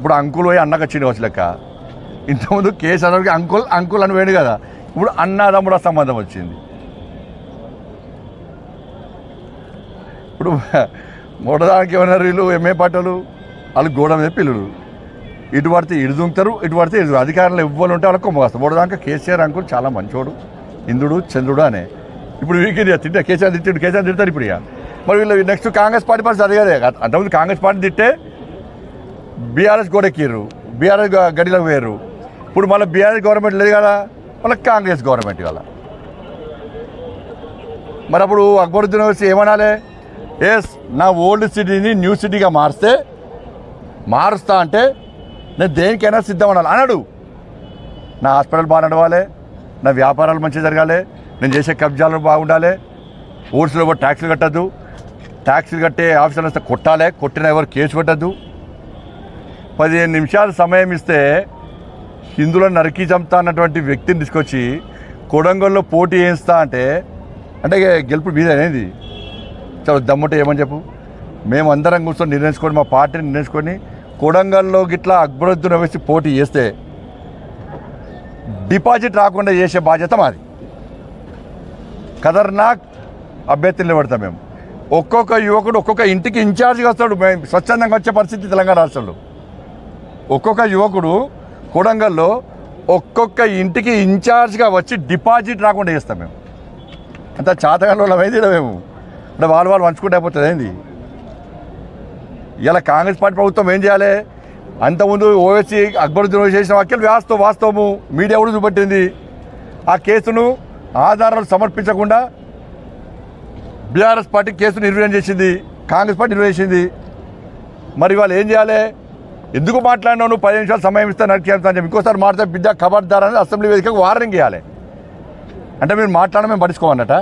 ఇప్పుడు అంకుల్ పోయి అన్నకు వచ్చింది వచ్చి లెక్క. ఇంతకుముందు కేసీఆర్కి అంకుల్ అంకుల్ అని పోయాడు కదా, ఇప్పుడు అన్నదమ్ముడు సంబంధం వచ్చింది. ఇప్పుడు మొదటిదానికి ఏమన్నారు వీళ్ళు ఎంఏ పట్టలు, వాళ్ళు గోడ మీద పిల్లలు, ఇటు పడితే ఇటు దుంకుతారు, ఇటు పడితే ఇటు. అధికారులు ఇవ్వాలి ఉంటే వాళ్ళకి కొమ్మేస్తారు. మొదటిదాకా కేసీఆర్ అంకుల్ చాలా మంచోడు, ఇంద్రుడు చంద్రుడు అనే. ఇప్పుడు వీరికి తింటే కేసీఆర్ తిడతారు ఇప్పుడు. ఇక మరి వీళ్ళు నెక్స్ట్ కాంగ్రెస్ పార్టీ పరిస్థితి అది కదే. అంతకుముందు కాంగ్రెస్ పార్టీ తిట్టే బీఆర్ఎస్ గోడెక్కిర్రు, బీఆర్ఎస్ గడిలోకి పోయారు. ఇప్పుడు మళ్ళీ బీఆర్ఎస్ గవర్నమెంట్ లేదు కదా, మళ్ళీ కాంగ్రెస్ గవర్నమెంట్ కదా. మరి అప్పుడు అక్బరుద్దీన్ వచ్చి ఏమనాలి? ఎస్, నా ఓల్డ్ సిటీని న్యూ సిటీగా మారుస్తా అంటే నేను దేనికైనా సిద్ధం అన్నాడు. నా హాస్పిటల్ బాగా నడవాలి, నా వ్యాపారాలు మంచిగా జరగాలి, నేను చేసే కబ్జాలు బాగుండాలి, ఓట్స్లో కూడా ట్యాక్సులు కట్టద్దు, ట్యాక్సులు కట్టే ఆఫీసర్లు వస్తే కొట్టాలి, కొట్టిన ఎవరు కేసు పెట్టద్దు. 15 నిమిషాలు సమయం ఇస్తే హిందువులను నరికి చంపుతా అన్నటువంటి వ్యక్తిని తీసుకొచ్చి కొడంగల్లో పోటీ చేయిస్తా అంటే గెలుపు మీద అనేది చాలా దమ్ముంటే ఏమని చెప్పు. మేమందరం కూర్చొని నిర్ణయించుకొని, మా పార్టీని నిర్ణయించుకొని కొడంగల్లో గిట్లా అక్బరుద్దీన్ వేసి పోటీ చేస్తే డిపాజిట్ రాకుండా చేసే బాధ్యత మాది. ఖతర్నాక్ అభ్యర్థులు నిలబడతాం మేము. ఒక్కొక్క యువకుడు ఒక్కొక్క ఇంటికి ఇన్ఛార్జిగా వస్తాడు. మేము స్వచ్ఛందంగా వచ్చే పరిస్థితి తెలంగాణ రాష్ట్రంలో. ఒక్కొక్క యువకుడు కొడంగల్లో ఒక్కొక్క ఇంటికి ఇన్ఛార్జ్గా వచ్చి డిపాజిట్ రాకుండా చేస్తాం మేము. అంత చాతగాళ్ళు అయింది మేము. అంటే వాళ్ళు పంచుకుంటే అయిపోతుంది ఏంది. ఇలా కాంగ్రెస్ పార్టీ ప్రభుత్వం ఏం చేయాలి? అంతకుముందు ఓవైసీ అక్బరుద్దీన్ చేసిన వ్యాఖ్యలు వాస్తవము, మీడియా కూడా చూపెట్టింది. ఆ కేసును ఆధారాలు సమర్పించకుండా బీఆర్ఎస్ పార్టీ కేసును నిర్వీర్యం చేసింది, కాంగ్రెస్ పార్టీ నిర్వహించింది. మరి వాళ్ళు ఏం చేయాలి? ఎందుకు మాట్లాడినావు నువ్వు? 10 నిమిషాలు సమయం ఇస్తే నడిచేస్తా అని చెప్పి ఇంకోసారి మాట్లాడితే బిడ్డ ఖబర్దార్ అని అసెంబ్లీ వేదికకు వార్నింగ్ ఇవ్వాలి. అంటే మీరు మాట్లాడడం మేము పట్టించుకోమన్నట.